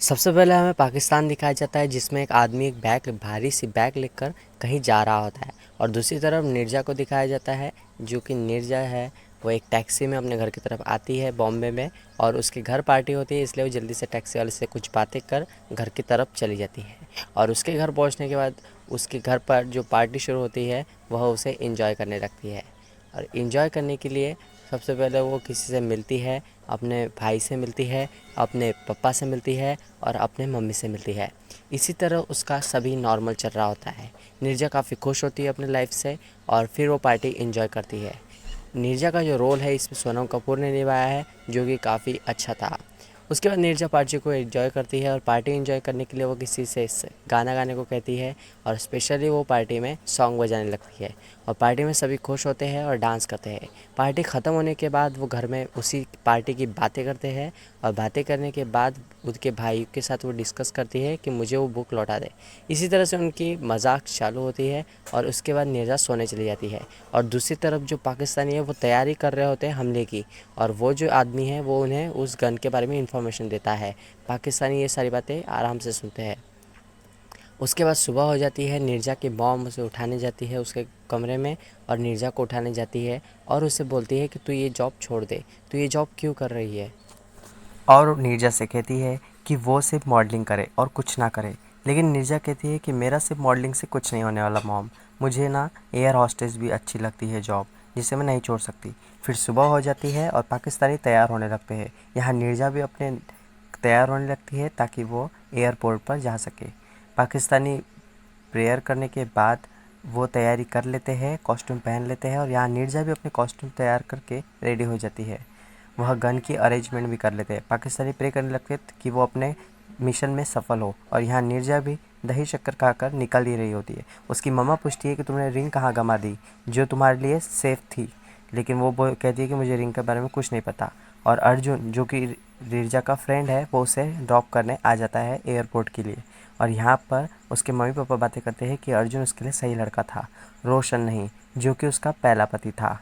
सबसे पहले हमें पाकिस्तान दिखाया जाता है जिसमें एक आदमी एक बैग भारी सी बैग लेकर कहीं जा रहा होता है। और दूसरी तरफ नीरजा को दिखाया जाता है जो कि नीरजा है वो एक टैक्सी में अपने घर की तरफ आती है बॉम्बे में। और उसके घर पार्टी होती है इसलिए वो जल्दी से टैक्सी वाले से कुछ बातें कर घर की तरफ चली जाती है। और उसके घर पहुंचने के बाद उसके घर पर जो पार्टी शुरू होती है वह उसे इंजॉय करने लगती है। और इंजॉय करने के लिए सबसे पहले वो किसी से मिलती है, अपने भाई से मिलती है, अपने पापा से मिलती है और अपने मम्मी से मिलती है। इसी तरह उसका सभी नॉर्मल चल रहा होता है। नीरजा काफ़ी खुश होती है अपने लाइफ से और फिर वो पार्टी एंजॉय करती है। नीरजा का जो रोल है इसमें सोनम कपूर ने निभाया है जो कि काफ़ी अच्छा था। उसके बाद नीरजा पार्टी को एंजॉय करती है और पार्टी एंजॉय करने के लिए वो किसी से गाना गाने को कहती है। और स्पेशली वो पार्टी में सॉन्ग बजाने लगती है और पार्टी में सभी खुश होते हैं और डांस करते हैं। पार्टी ख़त्म होने के बाद वो घर में उसी पार्टी की बातें करते हैं और बातें करने के बाद उसके भाई के साथ वो डिस्कस करती है कि मुझे वो बुक लौटा दे। इसी तरह से उनकी मजाक चालू होती है और उसके बाद नीरजा सोने चली जाती है। और दूसरी तरफ जो पाकिस्तानी है वो तैयारी कर रहे होते हैं हमले की। और वो जो आदमी है वो उन्हें उस गन के बारे में इंफॉर्मेशन देता है। पाकिस्तानी ये सारी बातें आराम से सुनते हैं। उसके बाद सुबह हो जाती है, नीरजा की मॉम उसे उठाने जाती है उसके कमरे में। और नीरजा को उठाने जाती है और उसे बोलती है कि तू ये जॉब छोड़ दे, तू ये जॉब क्यों कर रही है। और नीरजा से कहती है कि वो सिर्फ मॉडलिंग करे और कुछ ना करे। लेकिन नीरजा कहती है कि मेरा सिर्फ मॉडलिंग से कुछ नहीं होने वाला मॉम, मुझे ना एयर हॉस्टेस भी अच्छी लगती है जॉब, जिसे मैं नहीं छोड़ सकती। फिर सुबह हो जाती है और पाकिस्तानी तैयार होने लगते हैं। यहाँ नीरजा भी अपने तैयार होने लगती है ताकि वो एयरपोर्ट पर जा सके। पाकिस्तानी प्रेयर करने के बाद वो तैयारी कर लेते हैं, कॉस्ट्यूम पहन लेते हैं। और यहाँ नीरजा भी अपने कॉस्ट्यूम तैयार करके रेडी हो जाती है। वह गन की अरेंजमेंट भी कर लेते हैं। पाकिस्तानी प्रे करने लगते हैं कि वो अपने मिशन में सफल हो। और यहाँ नीरजा भी दही शक्कर खाकर निकल ही रही होती है। उसकी मम्मा पूछती है कि तुमने रिंग कहाँ गंवा दी जो तुम्हारे लिए सेफ थी। लेकिन वो कहती है कि मुझे रिंग के बारे में कुछ नहीं पता। और अर्जुन जो कि नीरजा का फ्रेंड है वो उसे ड्रॉप करने आ जाता है एयरपोर्ट के लिए। और यहाँ पर उसके मम्मी पापा बातें करते हैं कि अर्जुन उसके लिए सही लड़का था, रोशन नहीं, जो कि उसका पहला पति था।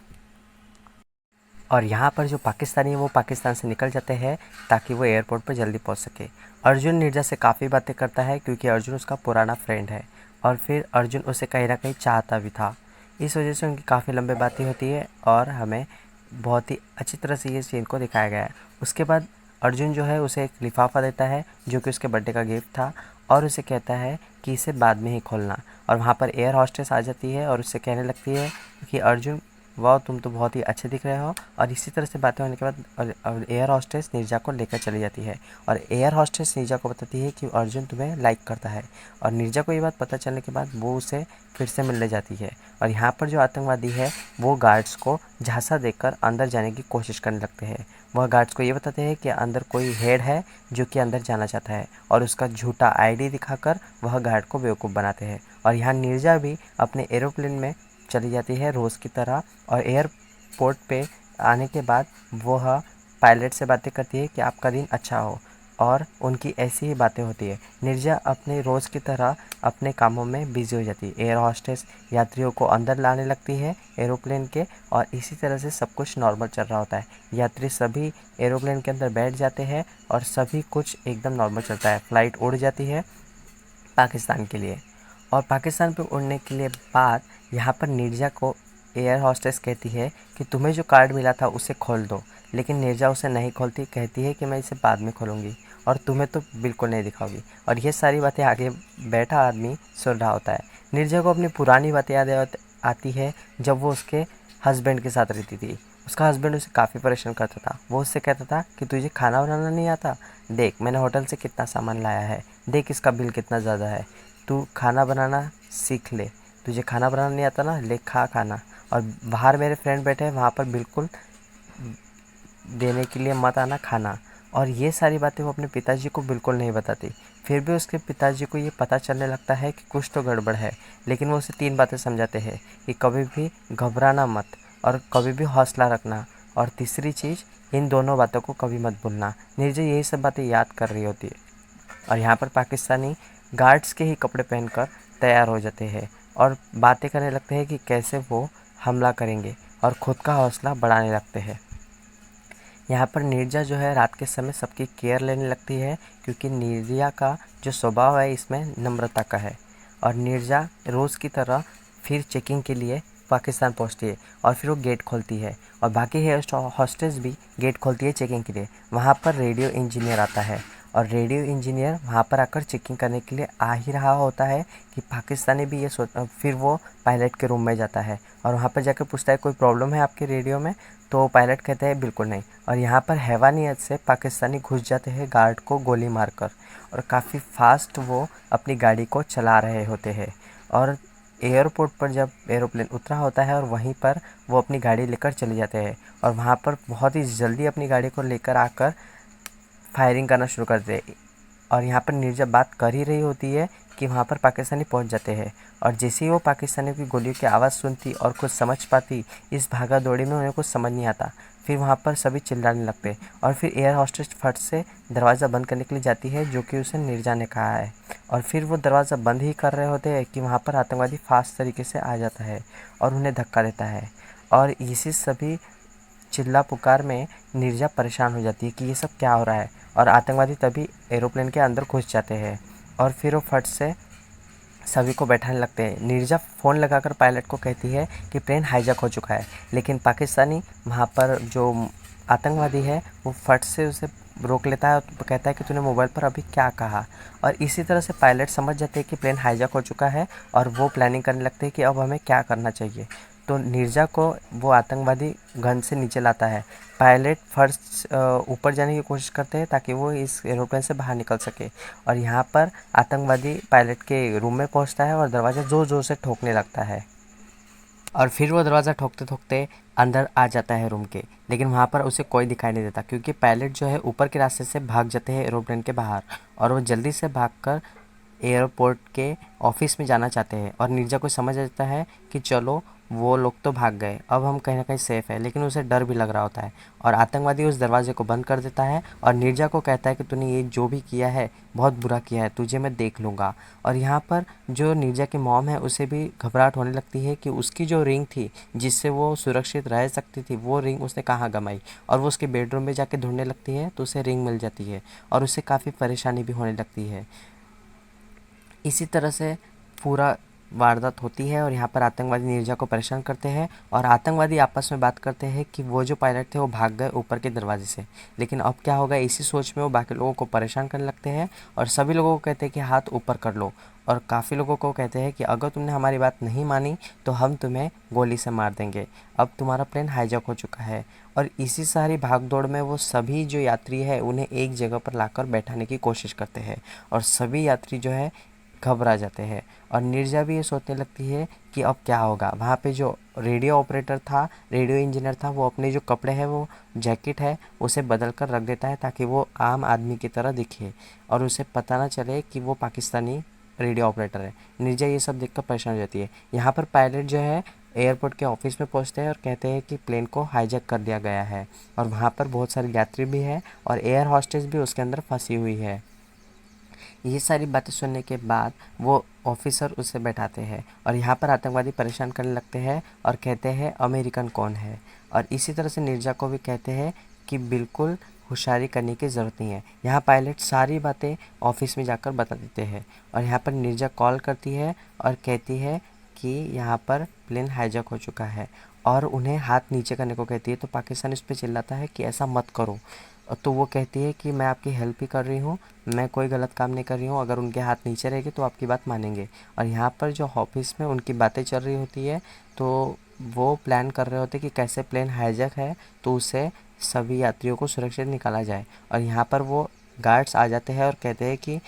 और यहाँ पर जो पाकिस्तानी है वो पाकिस्तान से निकल जाते हैं ताकि वो एयरपोर्ट पर जल्दी पहुँच सके। अर्जुन नीरजा से काफ़ी बातें करता है क्योंकि अर्जुन उसका पुराना फ्रेंड है। और फिर अर्जुन उसे कहीं ना कहीं चाहता भी था। इस वजह से उनकी काफ़ी लंबी बातें होती है और हमें बहुत ही अच्छी तरह से ये सीन को दिखाया गया है। उसके बाद अर्जुन जो है उसे एक लिफाफा देता है जो कि उसके बर्थडे का गिफ्ट था। और उसे कहता है कि इसे बाद में ही खोलना। और वहाँ पर एयर हॉस्टेस आ जाती है और उससे कहने लगती है कि अर्जुन, वाह तुम तो बहुत ही अच्छे दिख रहे हो। और इसी तरह से बातें होने के बाद एयर हॉस्टेस नीरजा को लेकर चली जाती है। और एयर हॉस्टेस नीरजा को बताती है कि अर्जुन तुम्हें लाइक करता है। और नीरजा को ये बात पता चलने के बाद वो उसे फिर से मिलने जाती है। और यहाँ पर जो आतंकवादी है वो गार्ड्स को झांसा देकर अंदर जाने की कोशिश करने लगते हैं। वह गार्ड्स को ये बताते हैं कि अंदर कोई हेड है जो कि अंदर जाना चाहता है। और उसका झूठा आईडी दिखाकर वह गार्ड को बेवकूफ़ बनाते हैं। और यहाँ नीरजा भी अपने एरोप्लेन में चली जाती है रोज़ की तरह। और एयरपोर्ट पे आने के बाद वह पायलट से बातें करती है कि आपका दिन अच्छा हो। और उनकी ऐसी ही बातें होती है। नीरजा अपने रोज़ की तरह अपने कामों में बिजी हो जाती है। एयर हॉस्टेस यात्रियों को अंदर लाने लगती है एरोप्लेन के। और इसी तरह से सब कुछ नॉर्मल चल रहा होता है। यात्री सभी एरोप्लेन के अंदर बैठ जाते हैं और सभी कुछ एकदम नॉर्मल चलता है। फ़्लाइट उड़ जाती है पाकिस्तान के लिए। और पाकिस्तान पे उड़ने के लिए बाद यहाँ पर नीरजा को एयर हॉस्टेस कहती है कि तुम्हें जो कार्ड मिला था उसे खोल दो। लेकिन नीरजा उसे नहीं खोलती, कहती है कि मैं इसे बाद में खोलूँगी और तुम्हें तो बिल्कुल नहीं दिखाऊंगी। और ये सारी बातें आगे बैठा आदमी सुन रहा होता है। नीरजा को अपनी पुरानी बातें याद आती है जब वो उसके हस्बैंड के साथ रहती थी। उसका हस्बैंड उसे काफ़ी परेशान करता था। वो उससे कहता था कि तुझे खाना बनाना नहीं आता, देख मैंने होटल से कितना सामान लाया है, देख इसका बिल कितना ज़्यादा है, तू खाना बनाना सीख ले। तुझे खाना बनाना नहीं आता ना, ले खा खाना। और बाहर मेरे फ्रेंड बैठे हैं वहाँ पर बिल्कुल देने के लिए मत आना खाना। और ये सारी बातें वो अपने पिताजी को बिल्कुल नहीं बताती। फिर भी उसके पिताजी को ये पता चलने लगता है कि कुछ तो गड़बड़ है। लेकिन वो उसे 3 बातें समझाते हैं कि कभी भी घबराना मत और कभी भी हौसला रखना। और तीसरी चीज़, इन दोनों बातों को कभी मत भूलना। नीरजा यही सब बातें याद कर रही होती है। और यहाँ पर पाकिस्तानी गार्ड्स के ही कपड़े पहनकर तैयार हो जाते हैं और बातें करने लगते हैं कि कैसे वो हमला करेंगे और ख़ुद का हौसला बढ़ाने लगते हैं। यहाँ पर नीरजा जो है रात के समय सबकी केयर लेने लगती है, क्योंकि नीरजा का जो स्वभाव है इसमें नम्रता का है। और नीरजा रोज़ की तरह फिर चेकिंग के लिए पाकिस्तान पहुँचती है और फिर वो गेट खोलती है और बाकी हॉस्टेस भी गेट खोलती है चेकिंग के लिए। वहाँ पर रेडियो इंजीनियर आता है और रेडियो इंजीनियर वहाँ पर आकर चेकिंग करने के लिए आ ही रहा होता है कि पाकिस्तानी भी ये फिर वो पायलट के रूम में जाता है और वहाँ पर जाकर पूछता है कोई प्रॉब्लम है आपके रेडियो में। तो पायलट कहते हैं बिल्कुल नहीं। और यहाँ पर हैवानियत से पाकिस्तानी घुस जाते हैं गार्ड को गोली मारकर और काफ़ी फास्ट वो अपनी गाड़ी को चला रहे होते हैं। और एयरपोर्ट पर जब एरोप्लेन उतरा होता है और वहीं पर वो अपनी गाड़ी लेकर चले जाते हैं और वहाँ पर बहुत ही जल्दी अपनी गाड़ी को लेकर आकर फायरिंग करना शुरू कर दे। और यहाँ पर नीरजा बात कर ही रही होती है कि वहाँ पर पाकिस्तानी पहुँच जाते हैं और जैसे ही वो पाकिस्तानियों की गोलियों की आवाज़ सुनती और कुछ समझ पाती, इस भागा दौड़ी में उन्हें कुछ समझ नहीं आता। फिर वहाँ पर सभी चिल्लाने लगते और फिर एयर होस्टेस फट से दरवाज़ा बंद करने के लिए जाती है, जो कि उसे नीरजा ने कहा है। और फिर वो दरवाज़ा बंद ही कर रहे होते हैं कि वहाँ पर आतंकवादी फास्ट तरीके से आ जाता है और उन्हें धक्का देता है। और इसी सभी चिल्ला पुकार में नीरजा परेशान हो जाती है कि ये सब क्या हो रहा है और आतंकवादी तभी एरोप्लेन के अंदर घुस जाते हैं और फिर वो फट से सभी को बैठाने लगते हैं। नीरजा फ़ोन लगाकर पायलट को कहती है कि प्लेन हाईजैक हो चुका है, लेकिन पाकिस्तानी वहाँ पर जो आतंकवादी है वो फट से उसे रोक लेता है और कहता है कि तूने मोबाइल पर अभी क्या कहा। और इसी तरह से पायलट समझ जाते हैं कि प्लेन हाईजैक हो चुका है और वो प्लानिंग करने लगते हैं कि अब हमें क्या करना चाहिए। तो नीरजा को वो आतंकवादी गन से नीचे लाता है। पायलट फर्स्ट ऊपर जाने की कोशिश करते हैं ताकि वो इस एरोप्लेन से बाहर निकल सके और यहाँ पर आतंकवादी पायलट के रूम में पहुँचता है और दरवाज़ा ज़ोर ज़ोर से ठोकने लगता है और फिर वो दरवाज़ा ठोकते ठोकते अंदर आ जाता है रूम के। लेकिन वहाँ पर उसे कोई दिखाई नहीं देता, क्योंकि पायलट जो है ऊपर के रास्ते से भाग जाते हैं एरोप्लेन के बाहर और वो जल्दी से भागकर एयरपोर्ट के ऑफिस में जाना चाहते हैं। और नीरजा को समझ आ जाता है कि चलो वो लोग तो भाग गए, अब हम कहीं ना कहीं सेफ़ है, लेकिन उसे डर भी लग रहा होता है। और आतंकवादी उस दरवाजे को बंद कर देता है और नीरजा को कहता है कि तूने ये जो भी किया है बहुत बुरा किया है, तुझे मैं देख लूँगा। और यहाँ पर जो नीरजा की मॉम है उसे भी घबराहट होने लगती है कि उसकी जो रिंग थी जिससे वो सुरक्षित रह सकती थी, वो रिंग उसने कहाँ गंवाई। और वो उसके बेडरूम में जाके ढूंढने लगती है तो उसे रिंग मिल जाती है और उसे काफ़ी परेशानी भी होने लगती है। इसी तरह से पूरा वारदात होती है और यहाँ पर आतंकवादी नीरजा को परेशान करते हैं और आतंकवादी आपस में बात करते हैं कि वो जो पायलट थे वो भाग गए ऊपर के दरवाजे से। लेकिन अब क्या होगा, इसी सोच में वो बाकी लोगों को परेशान करने लगते हैं और सभी लोगों को कहते हैं कि हाथ ऊपर कर लो। और काफ़ी लोगों को कहते हैं कि अगर तुमने हमारी बात नहीं मानी तो हम तुम्हें गोली से मार देंगे, अब तुम्हारा प्लेन हाईजैक हो चुका है। और इसी सारी भागदौड़ में वो सभी जो यात्री है उन्हें एक जगह पर लाकर बैठाने की कोशिश करते हैं और सभी यात्री जो है घबरा जाते हैं। और नीरजा भी ये सोचने लगती है कि अब क्या होगा। वहाँ पे जो रेडियो ऑपरेटर था, रेडियो इंजीनियर था, वो अपने जो कपड़े हैं, वो जैकेट है, उसे बदल कर रख देता है ताकि वो आम आदमी की तरह दिखे और उसे पता ना चले कि वो पाकिस्तानी रेडियो ऑपरेटर है। नीरजा ये सब देखकर परेशान हो जाती है। यहाँ पर पायलट जो है एयरपोर्ट के ऑफिस में पहुँचते हैं और कहते हैं कि प्लेन को हाईजैक कर दिया गया है और वहाँ पर बहुत सारे यात्री भी हैं और एयर हॉस्टेस भी उसके अंदर फंसी हुई है। ये सारी बातें सुनने के बाद वो ऑफिसर उसे बैठाते हैं और यहाँ पर आतंकवादी परेशान करने लगते हैं और कहते हैं अमेरिकन कौन है। और इसी तरह से नीरजा को भी कहते हैं कि बिल्कुल होशियारी करने की ज़रूरत नहीं है। यहाँ पायलट सारी बातें ऑफिस में जाकर बता देते हैं और यहाँ पर नीरजा कॉल करती है और कहती है कि यहाँ पर प्लेन हाईजैक हो चुका है और उन्हें हाथ नीचे करने को कहती है। तो पाकिस्तान इस पर चिल्लाता है कि ऐसा मत करो। तो वो कहती है कि मैं आपकी हेल्प ही कर रही हूँ, मैं कोई गलत काम नहीं कर रही हूँ, अगर उनके हाथ नीचे रहेंगे तो आपकी बात मानेंगे। और यहाँ पर जो ऑफिस में उनकी बातें चल रही होती है तो वो प्लान कर रहे होते कि कैसे प्लेन हाईजैक है तो उसे सभी यात्रियों को सुरक्षित निकाला जाए। और यहाँ पर वो गार्ड्स आ जाते हैं और कहते हैं कि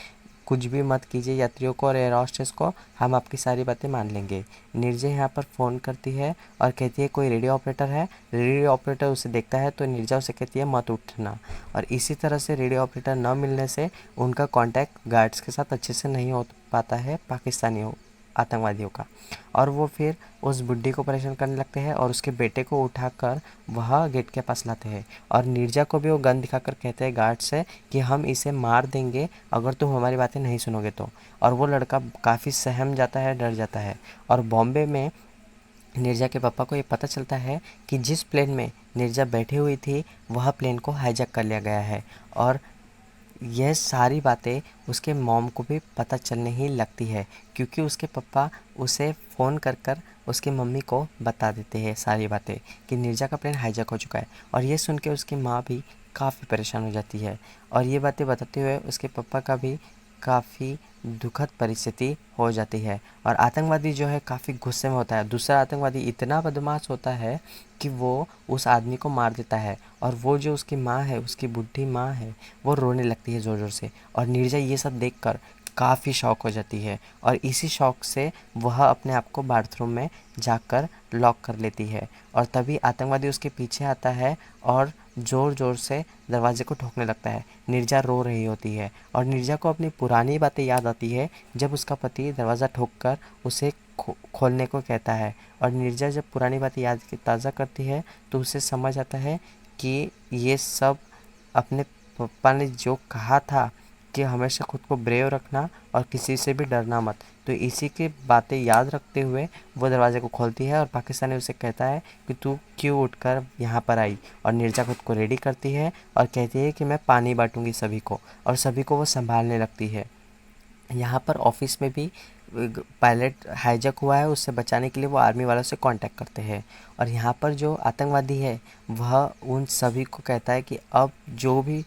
कुछ भी मत कीजिए यात्रियों को और एयर होस्टेस को, हम आपकी सारी बातें मान लेंगे। नीरजा यहाँ पर फ़ोन करती है और कहती है कोई रेडियो ऑपरेटर है। रेडियो ऑपरेटर उसे देखता है तो नीरजा उसे कहती है मत उठना। और इसी तरह से रेडियो ऑपरेटर न मिलने से उनका कांटेक्ट गार्ड्स के साथ अच्छे से नहीं हो पाता है पाकिस्तानियों आतंकवादियों का। और वो फिर उस बुड्ढी को परेशान करने लगते हैं और उसके बेटे को उठाकर वह गेट के पास लाते हैं और नीरजा को भी वो गन दिखाकर कहते हैं गार्ड से कि हम इसे मार देंगे अगर तुम हमारी बातें नहीं सुनोगे तो। और वो लड़का काफ़ी सहम जाता है, डर जाता है। और बॉम्बे में नीरजा के पापा को ये पता चलता है कि जिस प्लेन में निर्जा बैठी हुई थी वह प्लेन को हाईजैक कर लिया गया है। और यह सारी बातें उसके मॉम को भी पता चलने ही लगती है, क्योंकि उसके पापा उसे फ़ोन कर कर उसकी मम्मी को बता देते हैं सारी बातें कि निर्जा का प्लेन हाईजैक हो चुका है। और ये सुन के उसकी माँ भी काफ़ी परेशान हो जाती है, और ये बातें बताते हुए उसके पापा का भी काफ़ी दुखद परिस्थिति हो जाती है। और आतंकवादी जो है काफ़ी गुस्से में होता है। दूसरा आतंकवादी इतना बदमाश होता है कि वो उस आदमी को मार देता है, और वो जो उसकी माँ है, उसकी बूढ़ी माँ है, वो रोने लगती है ज़ोर ज़ोर से। और नीरजा ये सब देखकर काफ़ी शॉक हो जाती है, और इसी शॉक से वह अपने आप को बाथरूम में जाकर लॉक कर लेती है। और तभी आतंकवादी उसके पीछे आता है और ज़ोर ज़ोर से दरवाजे को ठोकने लगता है। निर्जा रो रही होती है, और निर्जा को अपनी पुरानी बातें याद आती है जब उसका पति दरवाज़ा ठोककर उसे खोलने को कहता है। और निर्जा जब पुरानी बातें याद ताज़ा करती है तो उसे समझ आता है कि ये सब अपने पापा ने जो कहा था कि हमेशा खुद को ब्रेव रखना और किसी से भी डरना मत, तो इसी की बातें याद रखते हुए वो दरवाजे को खोलती है। और पाकिस्तानी उसे कहता है कि तू क्यों उठकर यहाँ पर आई। और निर्जा खुद को रेडी करती है और कहती है कि मैं पानी बांटूंगी सभी को, और सभी को वो संभालने लगती है। यहाँ पर ऑफिस में भी पायलट हाईजैक हुआ है, उससे बचाने के लिए वो आर्मी वालों से कांटेक्ट करते हैं। और यहाँ पर जो आतंकवादी है वह उन सभी को कहता है कि अब जो भी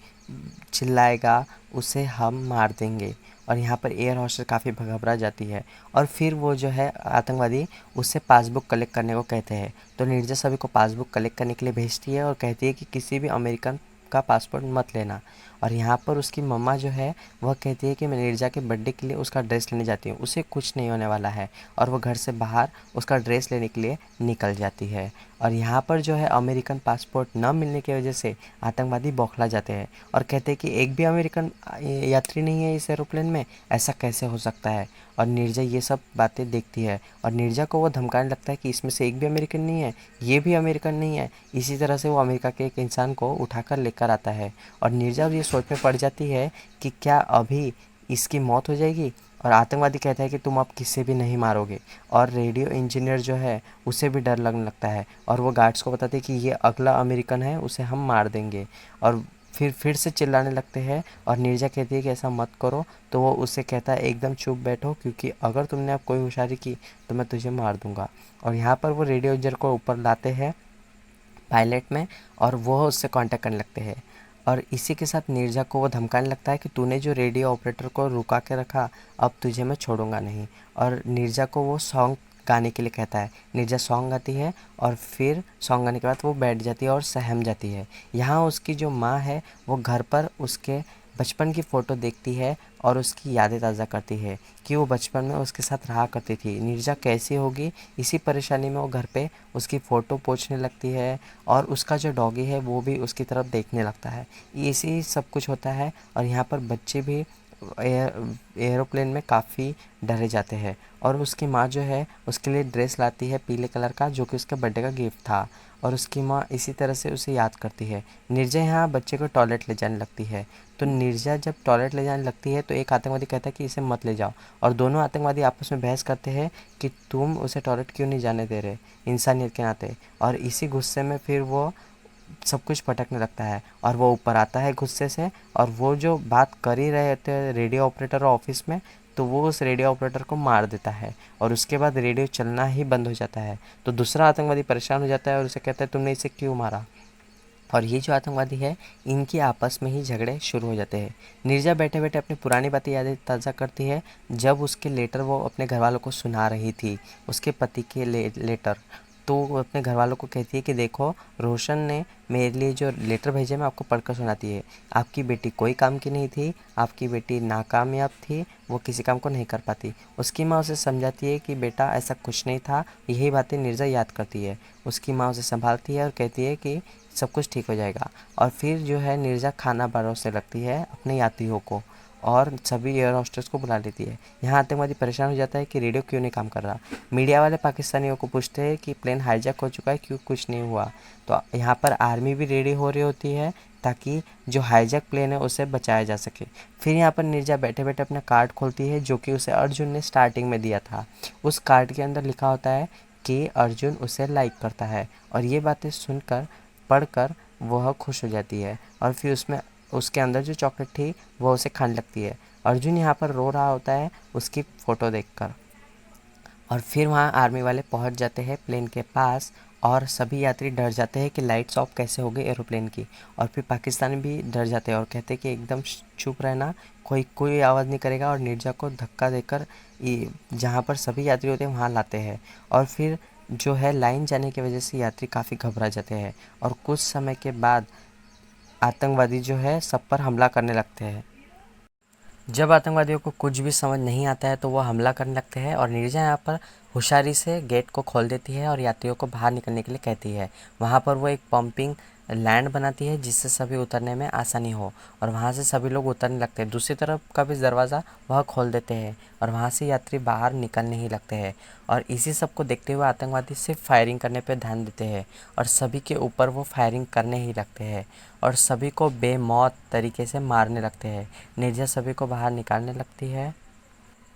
चिल्लाएगा उसे हम मार देंगे। और यहाँ पर एयर होस्टेस काफ़ी घबरा जाती है, और फिर वो जो है आतंकवादी उससे पासबुक कलेक्ट करने को कहते हैं। तो निर्जा सभी को पासबुक कलेक्ट करने के लिए भेजती है और कहती है कि किसी भी अमेरिकन का पासपोर्ट मत लेना। और यहाँ पर उसकी मम्मा जो है वह कहती है कि मैं निर्जा के बर्थडे के लिए उसका ड्रेस लेने जाती हूँ, उसे कुछ नहीं होने वाला है। और वो घर से बाहर उसका ड्रेस लेने के लिए निकल जाती है। और यहाँ पर जो है अमेरिकन पासपोर्ट न मिलने की वजह से आतंकवादी बौखला जाते हैं और कहते हैं कि एक भी अमेरिकन यात्री नहीं है इस एरोप्लेन में, ऐसा कैसे हो सकता है। और निर्जा ये सब बातें देखती है, और निर्जा को वो धमकाने लगता है कि इसमें से एक भी अमेरिकन नहीं है, ये भी अमेरिकन नहीं है। इसी तरह से वो अमेरिका के एक इंसान को उठाकर लेकर आता है। और निर्जा ये सोच में पड़ जाती है कि क्या अभी इसकी मौत हो जाएगी। और आतंकवादी कहता है कि तुम अब किसी भी नहीं मारोगे। और रेडियो इंजीनियर जो है उसे भी डर लगने लगता है, और वो गार्ड्स को बताते हैं कि ये अगला अमेरिकन है, उसे हम मार देंगे। और फिर से चिल्लाने लगते हैं, और निर्जा कहती है कि ऐसा मत करो। तो वो उससे कहता है एकदम चुप बैठो, क्योंकि अगर तुमने अब कोई होशियारी की तो मैं तुझे मार दूंगा। और यहाँ पर वो रेडियो इंजीनियर को ऊपर लाते हैं पायलट में, और वो उससे कांटेक्ट करने लगते हैं। और इसी के साथ निर्जा को वो धमकाने लगता है कि तूने जो रेडियो ऑपरेटर को रुका के रखा, अब तुझे मैं छोड़ूंगा नहीं। और निर्जा को वो सॉन्ग गाने के लिए कहता है। निर्जा सॉन्ग गाती है, और फिर सॉन्ग गाने के बाद वो बैठ जाती है और सहम जाती है। यहाँ उसकी जो माँ है वो घर पर उसके बचपन की फ़ोटो देखती है और उसकी यादें ताज़ा करती है कि वो बचपन में उसके साथ रहा करती थी, निर्जा कैसी होगी। इसी परेशानी में वो घर पे उसकी फ़ोटो पोंछने लगती है, और उसका जो डॉगी है वो भी उसकी तरफ देखने लगता है। इसी सब कुछ होता है, और यहाँ पर बच्चे भी एरोप्लेन में काफ़ी डरे जाते हैं। और उसकी माँ जो है उसके लिए ड्रेस लाती है पीले कलर का, जो कि उसके बर्थडे का गिफ्ट था। और उसकी माँ इसी तरह से उसे याद करती है। निर्जा यहाँ बच्चे को टॉयलेट ले जाने लगती है। तो निर्जा जब टॉयलेट ले जाने लगती है तो एक आतंकवादी कहता है कि इसे मत ले जाओ। और दोनों आतंकवादी आपस में बहस करते हैं कि तुम उसे टॉयलेट क्यों नहीं जाने दे रहे, इंसानियत के नाते। और इसी गुस्से में फिर वो सब कुछ भटकने लगता है, और वो ऊपर आता है गुस्से से। और वो जो बात कर ही रहे थे रेडियो ऑपरेटर ऑफिस में, तो वो उस रेडियो ऑपरेटर को मार देता है, और उसके बाद रेडियो चलना ही बंद हो जाता है। तो दूसरा आतंकवादी परेशान हो जाता है और उसे कहता है तुमने इसे क्यों मारा। और ये जो आतंकवादी है इनकी आपस में ही झगड़े शुरू हो जाते हैं। निर्जा बैठे बैठे अपनी पुरानी बातें यादें ताज़ा करती है, जब उसके लेटर वो अपने घर वालों को सुना रही थी, उसके पति के लेटर। तो वो अपने घर वालों को कहती है कि देखो, रोशन ने मेरे लिए जो लेटर भेजे मैं आपको पढ़कर सुनाती है। आपकी बेटी कोई काम की नहीं थी, आपकी बेटी नाकामयाब थी, वो किसी काम को नहीं कर पाती। उसकी माँ उसे समझाती है कि बेटा ऐसा कुछ नहीं था। यही बातें निर्जा याद करती है। उसकी माँ उसे संभालती है और कहती है कि सब कुछ ठीक हो जाएगा। और फिर जो है निर्जा खाना परोसने लगती है अपने यात्रियों को, और सभी एयर होस्टेस को बुला लेती है। यहाँ आतंकवादी परेशान हो जाता है कि रेडियो क्यों नहीं काम कर रहा। मीडिया वाले पाकिस्तानियों को पूछते हैं कि प्लेन हाईजैक हो चुका है, क्यों कुछ नहीं हुआ। तो यहाँ पर आर्मी भी रेडी हो रही होती है ताकि जो हाईजैक प्लेन है उसे बचाया जा सके। फिर यहाँ पर निर्जा बैठे बैठे अपना कार्ड खोलती है जो कि उसे अर्जुन ने स्टार्टिंग में दिया था। उस कार्ड के अंदर लिखा होता है कि अर्जुन उसे लाइक करता है। और ये बातें सुनकर पढ़कर वह खुश हो जाती है और फिर उसमें उसके अंदर जो चॉकलेट थी वह उसे खाने लगती है। अर्जुन यहाँ पर रो रहा होता है उसकी फ़ोटो देखकर। और फिर वहाँ आर्मी वाले पहुँच जाते हैं प्लेन के पास और सभी यात्री डर जाते हैं कि लाइट्स ऑफ कैसे हो गई एरोप्लेन की। और फिर पाकिस्तानी भी डर जाते हैं और कहते हैं कि एकदम चुप रहना, कोई कोई आवाज़ नहीं करेगा। और नीरजा को धक्का देकर जहाँ पर सभी यात्री होते हैं वहाँ लाते हैं। और फिर जो है लाइन जाने की वजह से यात्री काफ़ी घबरा जाते हैं और कुछ समय के बाद आतंकवादी जो है सब पर हमला करने लगते हैं। जब आतंकवादियों को कुछ भी समझ नहीं आता है तो वो हमला करने लगते हैं और नीरजा यहाँ पर होशियारी से गेट को खोल देती है और यात्रियों को बाहर निकलने के लिए कहती है। वहाँ पर वो एक पंपिंग लैंड बनाती है जिससे सभी उतरने में आसानी हो और वहाँ से सभी लोग उतरने लगते हैं। दूसरी तरफ का भी दरवाज़ा वह खोल देते हैं और वहाँ से यात्री बाहर निकलने ही लगते हैं। और इसी सब को देखते हुए आतंकवादी सिर्फ फायरिंग करने पर ध्यान देते हैं और सभी के ऊपर वो फायरिंग करने ही लगते हैं और सभी को बेमौत तरीके से मारने लगते हैं। नीरजा सभी को बाहर निकालने लगती है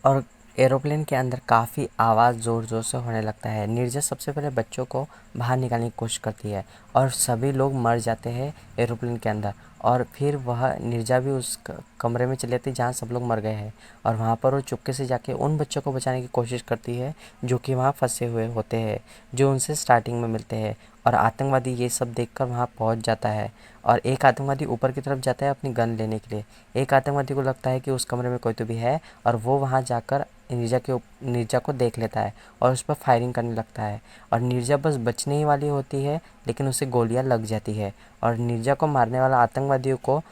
और एरोप्लेन के अंदर काफ़ी आवाज़ ज़ोर ज़ोर से होने लगता है। नीरजा सबसे पहले बच्चों को बाहर निकालने की कोशिश करती है और सभी लोग मर जाते हैं एरोप्लेन के अंदर। और फिर वह नीरजा भी उस कमरे में चली जाती है जहाँ सब लोग मर गए हैं और वहाँ पर वो चुपके से जाके उन बच्चों को बचाने की कोशिश करती है जो कि वहाँ फंसे हुए होते हैं, जो उनसे स्टार्टिंग में मिलते हैं। और आतंकवादी ये सब देखकर वहाँ पहुँच जाता है और एक आतंकवादी ऊपर की तरफ जाता है अपनी गन लेने के लिए। एक आतंकवादी को लगता है कि उस कमरे में कोई तो भी है और वो वहाँ जाकर नीरजा को देख लेता है और उस पर फायरिंग करने लगता है। और नीरजा बस बचने ही वाली होती है लेकिन उसे गोलियां लग जाती है और नीरजा को मारने वाला आतंकवादियों को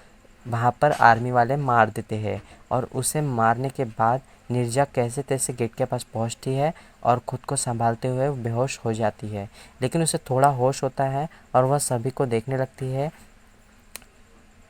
वहाँ पर आर्मी वाले मार देते हैं। और उसे मारने के बाद नीरजा कैसे तैसे गेट के पास पहुँचती है और ख़ुद को संभालते हुए बेहोश हो जाती है। लेकिन उसे थोड़ा होश होता है और वह सभी को देखने लगती है,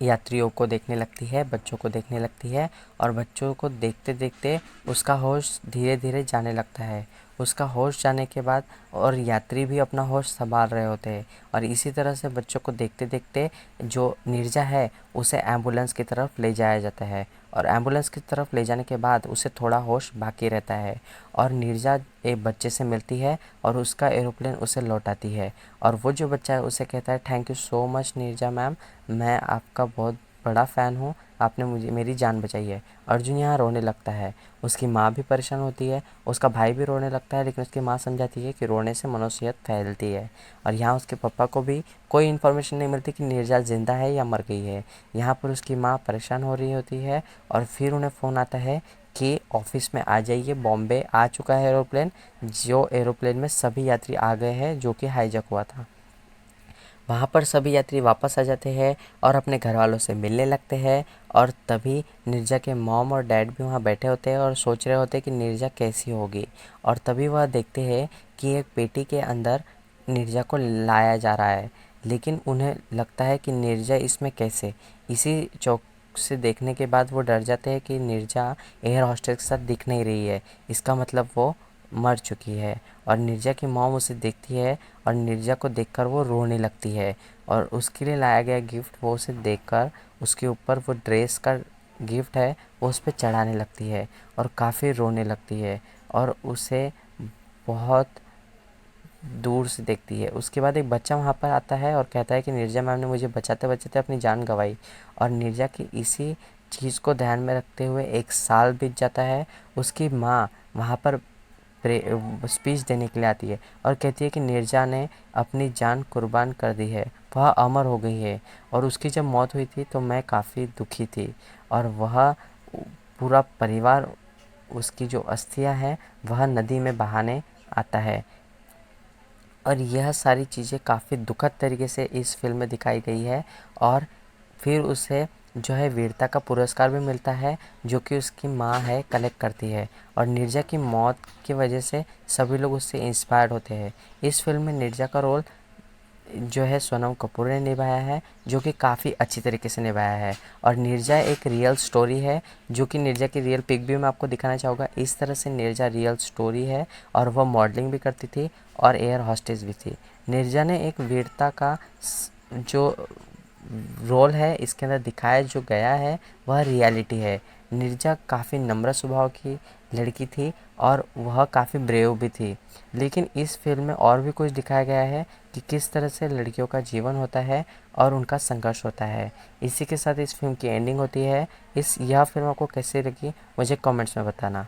यात्रियों को देखने लगती है, बच्चों को देखने लगती है और बच्चों को देखते देखते उसका होश धीरे धीरे जाने लगता है। उसका होश जाने के बाद और यात्री भी अपना होश संभाल रहे होते हैं और इसी तरह से बच्चों को देखते देखते जो नीरजा है उसे एम्बुलेंस की तरफ ले जाया जाता है और एम्बुलेंस की तरफ ले जाने के बाद उसे थोड़ा होश बाकी रहता है और नीरजा एक बच्चे से मिलती है और उसका एरोप्लेन उसे लौटाती है। और वो जो बच्चा है उसे कहता है, thank you so much Neerja ma'am, मैं आपका बहुत बड़ा फ़ैन हूँ, आपने मेरी जान बचाई है। अर्जुन यहाँ रोने लगता है, उसकी माँ भी परेशान होती है, उसका भाई भी रोने लगता है लेकिन उसकी माँ समझाती है कि रोने से मनोसेहत फैलती है। और यहाँ उसके पापा को भी कोई इन्फॉर्मेशन नहीं मिलती कि नीरजा ज़िंदा है या मर गई है। यहाँ पर उसकी माँ परेशान हो रही होती है और फिर उन्हें फ़ोन आता है कि ऑफिस में आ जाइए, बॉम्बे आ चुका है एरोप्लेन, जो एरोप्लेन में सभी यात्री आ गए हैं जो कि हाईजैक हुआ था। वहाँ पर सभी यात्री वापस आ जाते हैं और अपने घर वालों से मिलने लगते हैं और तभी नीरजा के मॉम और डैड भी वहाँ बैठे होते हैं और सोच रहे होते हैं कि नीरजा कैसी होगी। और तभी वह देखते हैं कि एक पेटी के अंदर नीरजा को लाया जा रहा है, लेकिन उन्हें लगता है कि नीरजा इसमें कैसे। इसी चौक से देखने के बाद वो डर जाते हैं कि नीरजा एयर होस्टेस के साथ दिख नहीं रही है, इसका मतलब वो मर चुकी है। और नीरजा की मॉम उसे देखती है और नीरजा को देखकर वो रोने लगती है और उसके लिए लाया गया गिफ्ट वो उसे देखकर उसके ऊपर वो ड्रेस का गिफ्ट है वो उस पर चढ़ाने लगती है और काफ़ी रोने लगती है और उसे बहुत दूर से देखती है। उसके बाद एक बच्चा वहाँ पर आता है और कहता है कि नीरजा मैम ने मुझे बचाते बचाते अपनी जान गंवाई। और नीरजा की इसी चीज़ को ध्यान में रखते हुए 1 साल बीत जाता है। उसकी माँ वहाँ पर स्पीच देने के लिए आती है और कहती है कि नीरजा ने अपनी जान कुर्बान कर दी है, वह अमर हो गई है और उसकी जब मौत हुई थी तो मैं काफ़ी दुखी थी। और वह पूरा परिवार उसकी जो अस्थियां हैं वह नदी में बहाने आता है। और यह सारी चीज़ें काफ़ी दुखद तरीके से इस फिल्म में दिखाई गई है। और फिर उसे जो है वीरता का पुरस्कार भी मिलता है जो कि उसकी माँ है कलेक्ट करती है। और नीरजा की मौत की वजह से सभी लोग उससे इंस्पायर्ड होते हैं। इस फिल्म में नीरजा का रोल जो है सोनम कपूर ने निभाया है जो कि काफ़ी अच्छी तरीके से निभाया है। और नीरजा एक रियल स्टोरी है जो कि नीरजा की रियल पिक भी मैं आपको दिखाना चाहूँगा। इस तरह से नीरजा रियल स्टोरी है और वह मॉडलिंग भी करती थी और एयर हॉस्टेस भी थी। नीरजा ने एक वीरता का जो रोल है इसके अंदर दिखाया जो गया है वह रियलिटी है। नीरजा काफ़ी नम्र स्वभाव की लड़की थी और वह काफ़ी ब्रेव भी थी। लेकिन इस फ़िल्म में और भी कुछ दिखाया गया है कि किस तरह से लड़कियों का जीवन होता है और उनका संघर्ष होता है। इसी के साथ इस फ़िल्म की एंडिंग होती है। यह फ़िल्म आपको कैसी लगी मुझे कमेंट्स में बताना।